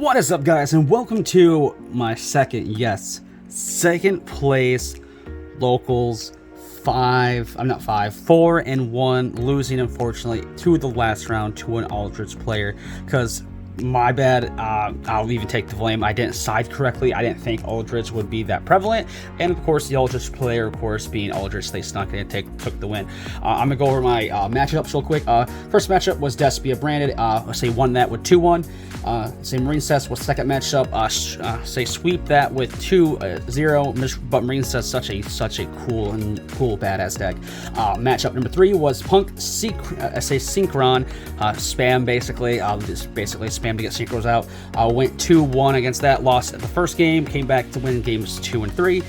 What is up, guys, and welcome to my second place locals 4-1, losing unfortunately to the last round to an Aldrich player, because my bad. I'll even take the blame. I didn't side correctly. I didn't think Aldrich would be that prevalent, and of course the Aldrich player, of course being Aldrich, they snuck in and took the win. I'm gonna go over my matchups real quick. First matchup was Despia branded. Say won that with 2-1. Say Marine Cess was second matchup. Say sweep that with 2-0. But Marine Cess such a cool badass deck. Matchup number 3 was Punk Synchron. Spam basically. Just basically spam to get synchros out. Went 2-1 against that. Lost the first game. Came back to win games 2 and 3.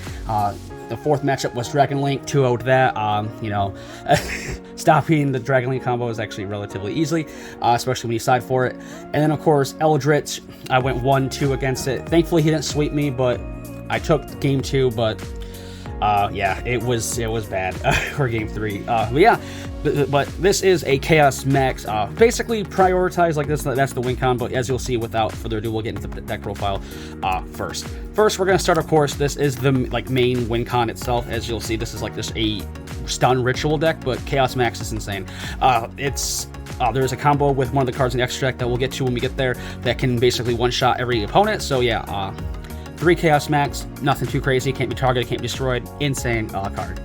The fourth matchup was Dragon Link, 2-0 to that. Stopping the Dragon Link combo is actually relatively easily, especially when you side for it. And then, of course, Eldritch, I went 1-2 against it. Thankfully, he didn't sweep me, but I took game 2, but yeah, it was bad for game 3. But this is a Chaos Max. Basically prioritize like this. That's the win con. But as you'll see, without further ado, we'll get into the deck profile first. First, we're gonna start. Of course, this is the main win con itself. As you'll see, this is like just a stun ritual deck. But Chaos Max is insane. There's a combo with one of the cards in the extra deck that we'll get to when we get there that can basically one-shot every opponent. So yeah, 3 Chaos Max, nothing too crazy. Can't be targeted, can't be destroyed. Insane card.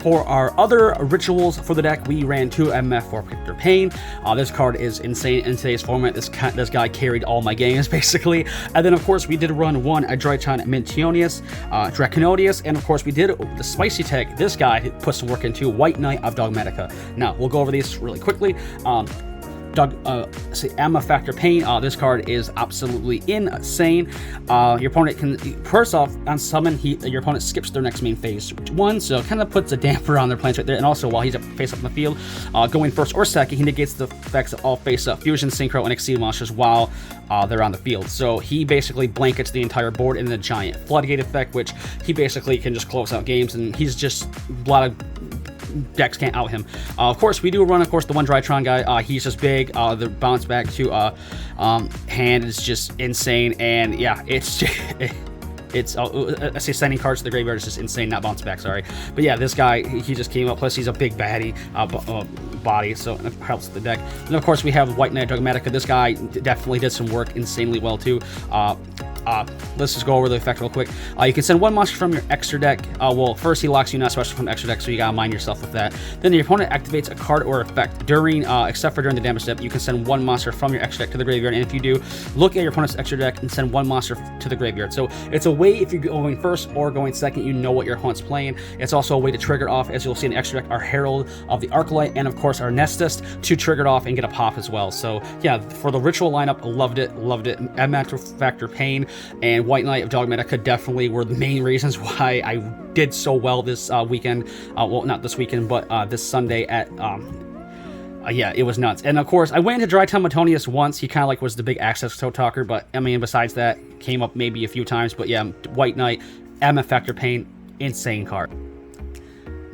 For our other rituals for the deck, we ran 2 MF for Victor Pain. This card is insane in today's format. This guy carried all my games, basically. And then, of course, we did run 1 Drytron Mintionius, Draconodius, and, of course, we did the spicy tech. This guy put some work into White Knight of Dogmatica. Now, we'll go over these really quickly. Emma Factor Pain. This card is absolutely insane. Your opponent can, first off, on summon, your opponent skips their next main phase 1, so it kind of puts a damper on their plans right there. And also, while he's face up in the field, going first or second, he negates the effects of all face up fusion, synchro, and exceed monsters while they're on the field. So he basically blankets the entire board in the giant floodgate effect, which he basically can just close out games, and he's just a lot of decks can't out him. Of course, we do run, of course, the one Drytron guy. He's just big. The bounce back to hand is just insane, and yeah, it's I say sending cards to the graveyard is just insane. Not bounce back, sorry. But yeah, this guy, he just came up. Plus, he's a big baddie body, so it helps the deck. And of course, we have White Knight Dogmatica. This guy definitely did some work insanely well too. Let's just go over the effect real quick. You can send 1 monster from your extra deck. Well, first he locks you not special from the extra deck, so you gotta mind yourself with that. Then your opponent activates a card or effect during, except for during the damage step. You can send 1 monster from your extra deck to the graveyard, and if you do, look at your opponent's extra deck and send 1 monster to the graveyard. So it's a way, if you're going first or going second, you know what your opponent's playing. It's also a way to trigger off, as you'll see in the extra deck, our Herald of the Arclight, and of course our Nestus to trigger it off and get a pop as well. So yeah, for the ritual lineup, loved it. Emma Factor Pain and White Knight of Dogmatica definitely were the main reasons why I did so well this weekend. Well, not this weekend, but this Sunday at yeah, it was nuts. And of course, I went into Drytron Metonius once. He kind of was the big access toe talker, but I mean, besides that, came up maybe a few times. But yeah, White Knight, Emma Factor Pain, insane card.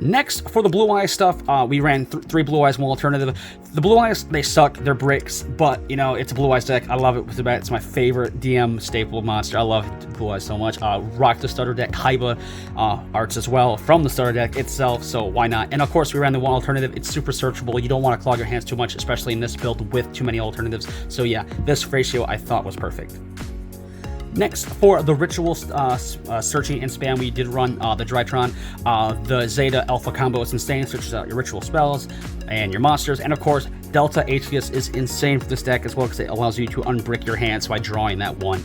Next, for the Blue Eyes stuff, we ran 3 Blue Eyes, 1 alternative. The Blue Eyes, they suck, they're bricks, but, you know, it's a Blue Eyes deck. I love it with the bat. It's my favorite DM staple monster. I love Blue Eyes so much. Rock the starter deck, Kaiba arts as well from the starter deck itself, so why not? And of course, we ran the 1 alternative. It's super searchable. You don't want to clog your hands too much, especially in this build with too many alternatives. So yeah, this ratio I thought was perfect. Next, for the ritual searching and spam, we did run the Drytron. The Zeta Alpha combo is insane, searches out your ritual spells and your monsters. And of course, Delta Atheist is insane for this deck as well, because it allows you to unbrick your hands by drawing that 1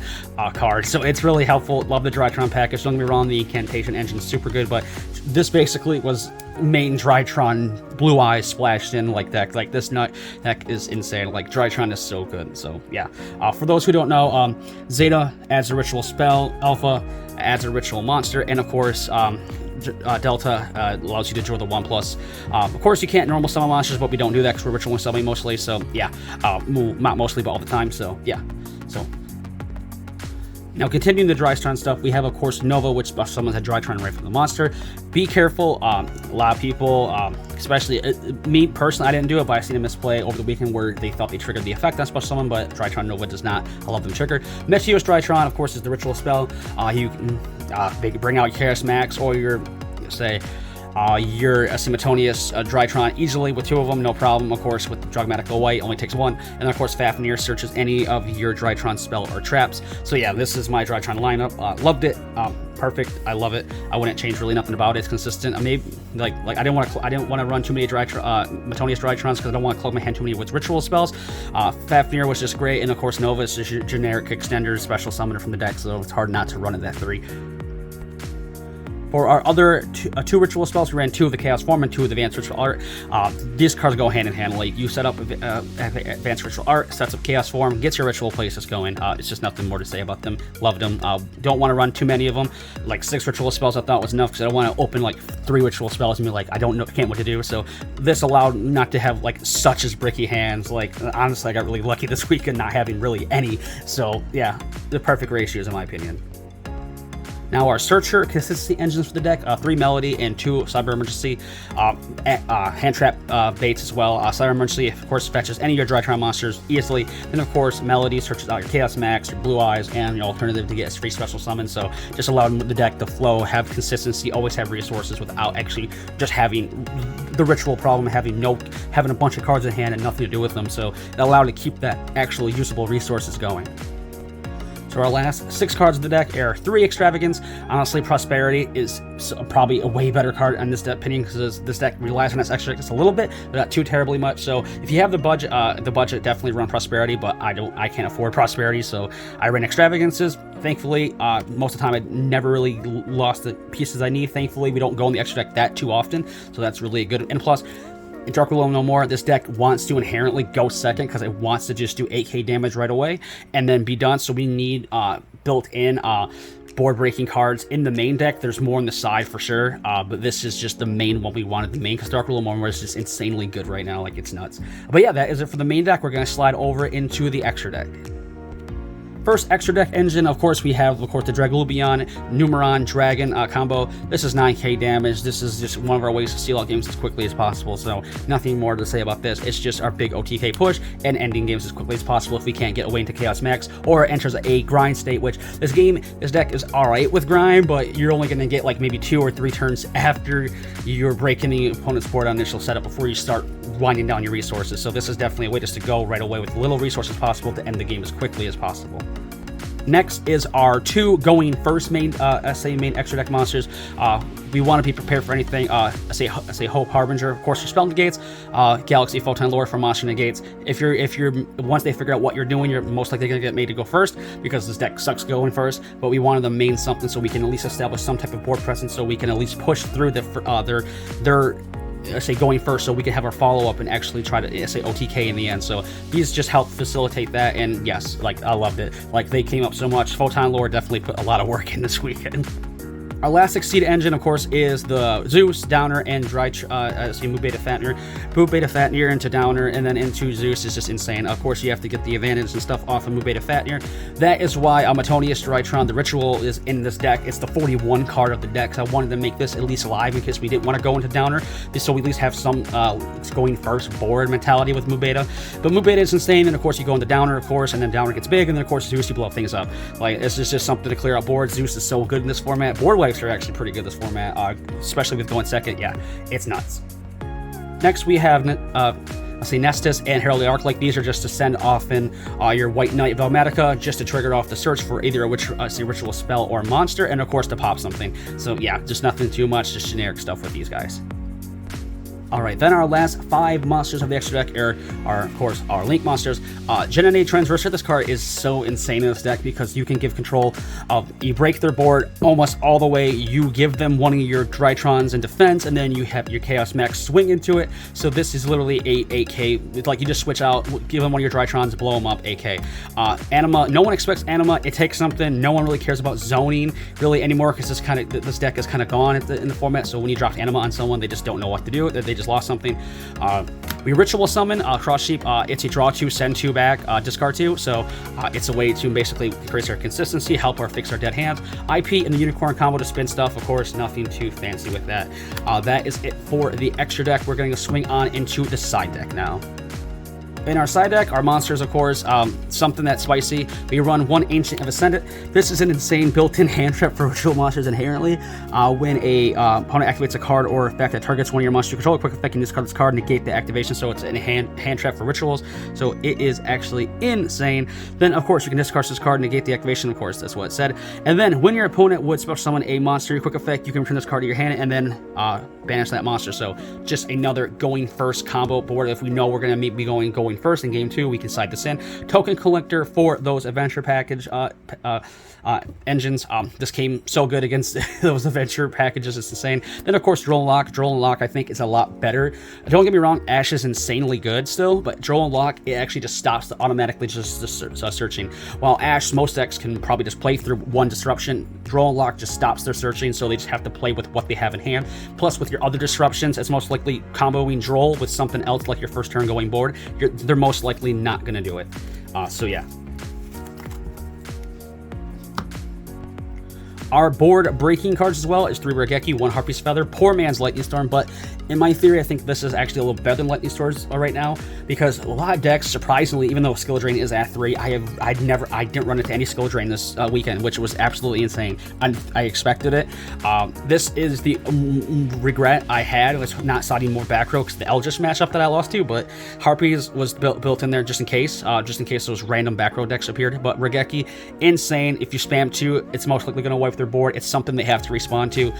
card. So it's really helpful. Love the Drytron package. Don't get me wrong, the incantation engine is super good, but this basically was main Drytron Blue Eyes splashed in like deck. Like this deck is insane. Like Drytron is so good. So yeah, for those who don't know, Zeta adds a ritual spell, Alpha adds a ritual monster, and of course Delta allows you to draw the 1+. Of course, you can't normal summon monsters, but we don't do that because we're ritual summoning mostly. So yeah, not mostly, but all the time. So yeah, so Now, continuing the Drytron stuff, we have, of course, Nova, which special summons a Drytron right from the monster. Be careful. A lot of people, especially me personally, I didn't do it, but I seen a misplay over the weekend where they thought they triggered the effect on special summon, but Drytron Nova does not. I love them trigger. Meteos Drytron, of course, is the ritual spell. You can bring out your Chaos Max or your, say, your Simultaneous Drytron easily with 2 of them, no problem. Of course, with Dogmatical White, only takes 1. And then, of course, Fafnir searches any of your Drytron spell or traps. So yeah, this is my Drytron lineup. Loved it. Perfect. I love it. I wouldn't change really nothing about it. It's consistent. Maybe like I didn't want to run too many Metonius Drytrons because I don't want to clog my hand too many with ritual spells. Fafnir was just great, and of course Nova is just your generic extender special summoner from the deck, so it's hard not to run at that 3. For our other 2 ritual spells, we ran 2 of the Chaos Form and 2 of the Advanced Ritual Art. These cards go hand in hand. Like, you set up Advanced Ritual Art, sets up Chaos Form, gets your ritual places going. It's just nothing more to say about them. Loved them. Don't want to run too many of them. Like 6 ritual spells I thought was enough because I don't want to open like 3 ritual spells and be like, I can't what to do. So this allowed not to have like such as bricky hands. Like, honestly, I got really lucky this weekend not having really any. So yeah, the perfect ratios in my opinion. Now our Searcher consistency engines for the deck, 3 Melody and 2 Cyber Emergency, hand trap baits as well. Cyber Emergency, of course, fetches any of your Drytron monsters easily. Then, of course, Melody searches out your Chaos Max, your Blue Eyes, and your alternative to get a free special summon. So just allowing the deck to flow, have consistency, always have resources without actually just having the ritual problem, having a bunch of cards in hand and nothing to do with them. So it allowed to keep that actual usable resources going. So our last 6 cards of the deck are 3 Extravagance. Honestly, Prosperity is probably a way better card in this deck opinion because this deck relies on its extra just a little bit, but not too terribly much. So if you have the budget definitely run Prosperity, but I can't afford Prosperity, so I ran Extravagances. Thankfully, most of the time I never really lost the pieces I need. Thankfully, we don't go in the extra deck that too often, so that's really good. And plus, in Dark Willow No More, this deck wants to inherently go second because it wants to just do 8k damage right away and then be done. So we need built-in board breaking cards in the main deck. There's more on the side for sure, but this is just the main one we wanted the main because Dark Willow No More is just insanely good right now. Like, it's nuts. But yeah, that is it for the main deck. We're going to slide over into the extra deck. First extra deck engine, of course, we have, of course, the Draglubion Numeron Dragon combo. This is 9k damage. This is just one of our ways to steal out games as quickly as possible, so nothing more to say about this. It's just our big OTK push and ending games as quickly as possible if we can't get away into Chaos Max or enters a grind state, which this deck is alright with grind, but you're only going to get like maybe 2 or 3 turns after you're breaking the opponent's board on initial setup before you start winding down your resources. So this is definitely a way just to go right away with little resources possible to end the game as quickly as possible. Next is our 2 going first main main extra deck monsters. We want to be prepared for anything. Say Hope Harbinger, of course, for spell negates. Galaxy Photon Lore for monster negates. If you're once they figure out what you're doing, you're most likely gonna get made to go first because this deck sucks going first. But we wanted to main something so we can at least establish some type of board presence, so we can at least push through their say going first, so we can have our follow-up and actually try to say OTK in the end. So these just help facilitate that, and yes, like, I loved it. Like, they came up so much. Photon Lore definitely put a lot of work in this weekend. Our last Succeed engine, of course, is the Zeus, Downer, and Move Beta Fatnir. Move Beta Fatnir into Downer and then into Zeus is just insane. Of course, you have to get the advantage and stuff off of Move Beta Fatnir. That is why Metonius Drytron, the Ritual, is in this deck. It's the 41 card of the deck. So I wanted to make this at least live in case we didn't want to go into Downer, so we at least have some going first board mentality with Move Beta. But Move Beta is insane, and of course you go into Downer, of course, and then Downer gets big, and then of course Zeus, you blow things up. Like, it's just something to clear out boards. Zeus is so good in this format. Board wipes are actually pretty good this format, especially with going second. Yeah, it's nuts. Next we have let's see, Nestus and Herald the Arc. Like, these are just to send off in your White Knight Velmatica, just to trigger off the search for either a ritual spell or monster, and of course to pop something. So yeah, just nothing too much, just generic stuff with these guys. Alright, then our last 5 monsters of the extra deck are of course, our Link monsters. Genene Transverser, this card is so insane in this deck because you can give control of, you break their board almost all the way, you give them one of your Drytrons in defense, and then you have your Chaos Max swing into it. So this is literally 8k, like, you just switch out, give them one of your Drytrons, blow them up, 8k. Anima, no one expects Anima, it takes something, no one really cares about zoning really anymore because this deck is kind of gone in the format, so when you drop Anima on someone, they just don't know what to do. They they just lost something. We ritual summon Cross Sheep. It's a draw 2, send 2 back, discard 2. So it's a way to basically increase our consistency, help our fix our dead hands. IP and the Unicorn combo to spin stuff. Of course, nothing too fancy with that. That is it for the extra deck. We're going to swing on into the side deck now. In our side deck, our monsters, of course, something that's spicy. We run 1 Ancient of Ascendant. This is an insane built-in hand trap for ritual monsters inherently. When a opponent activates a card or effect that targets one of your monsters you control, a quick effect can discard this card, negate the activation, so it's a hand trap for rituals. So it is actually insane. Then, of course, you can discard this card, negate the activation, of course, that's what it said. And then, when your opponent would special summon a monster, quick effect, you can return this card to your hand and then banish that monster. So just another going first combo board. If we know we're going to be going first in game 2, we can side this in. Token collector for those adventure package engines. This came so good against those adventure packages, it's insane. Then of course Droll and Lock. Droll and Lock I think is a lot better. Don't get me wrong, Ash is insanely good still, but Droll and Lock, it actually just stops the automatically just searching. While Ash, most decks can probably just play through 1 disruption. Droll and Lock just stops their searching, so they just have to play with what they have in hand. Plus with your other disruptions, it's most likely comboing Droll with something else like your first turn going board. They're most likely not going to do it. So yeah. Our board breaking cards as well is 3 Regeki, 1 Harpy's Feather, poor man's Lightning Storm, but in my theory, I think this is actually a little better than Lightning Storms right now, because a lot of decks, surprisingly, even though Skill Drain is at 3, I didn't run into any Skill Drain this weekend, which was absolutely insane. I expected it. This is the regret I had was not siding more back row because the Eldritch matchup that I lost to, but Harpies was built in there just in case those random back row decks appeared. But Regeki, insane. If you spam 2, it's most likely going to wipe their board. It's something they have to respond to.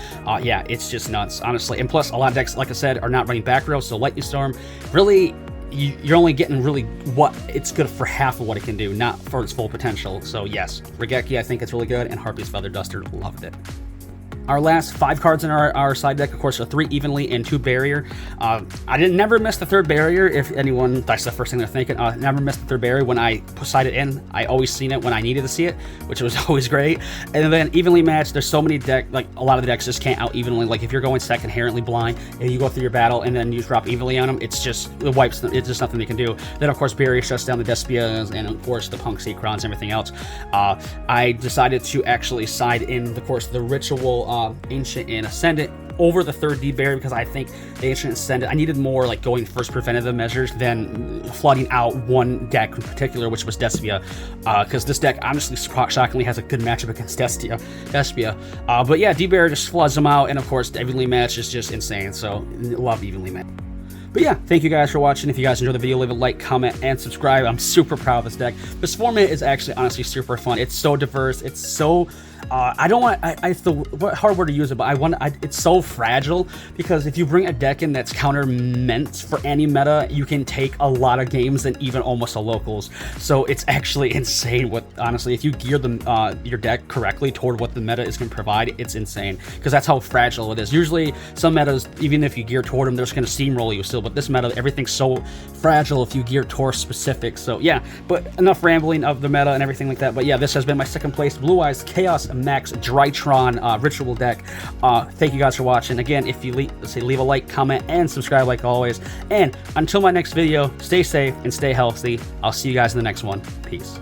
Yeah, it's just nuts, honestly. And plus, a lot of decks, like I said, are not running back row, so Lightning Storm, really, you're only getting really what it's good for, half of what it can do, not for its full potential. So yes, Regeki, I think it's really good, and Harpy's Feather Duster, loved it. Our last 5 cards in our side deck, of course, are 3 Evenly and 2 Barrier. I never miss the 3rd Barrier. If anyone, that's the first thing they're thinking. Never missed the 3rd Barrier when I sided in. I always seen it when I needed to see it, which was always great. And then Evenly matched. There's so many decks, like a lot of the decks just can't out evenly. Like if you're going second inherently blind and you go through your battle and then you drop Evenly on them, it wipes them. It's just nothing they can do. Then of course Barrier shuts down the Despias and of course the Punk Secrons and everything else. I decided to actually side in, of course, the Ritual Ancient and Ascendant over the 3rd D Barrier, because I think the Ancient Ascendant, I needed more like going first preventative measures than flooding out one deck in particular, which was Despia, because this deck honestly shockingly has a good matchup against Despia. But yeah, D Barrier just floods them out, and of course the Evenly match is just insane, so love Evenly match. But yeah, thank you guys for watching. If you guys enjoyed the video, leave a like, comment, and subscribe. I'm super proud of this deck. This format is actually honestly super fun. It's so diverse. It's so I don't want, it's the hard word to use it, but it's so fragile, because if you bring a deck in that's counter meant for any meta, you can take a lot of games and even almost a locals. So it's actually insane what, honestly, if you gear your deck correctly toward what the meta is going to provide, it's insane, because that's how fragile it is. Usually some metas, even if you gear toward them, they're just going to steamroll you still, but this meta, everything's so fragile if you gear toward specific. So yeah, but enough rambling of the meta and everything like that. But yeah, this has been my 2nd place Blue Eyes Chaos Max Drytron Ritual deck. Thank you guys for watching. Again, if you leave a like, comment, and subscribe like always. And until my next video, stay safe and stay healthy. I'll see you guys in the next one. Peace.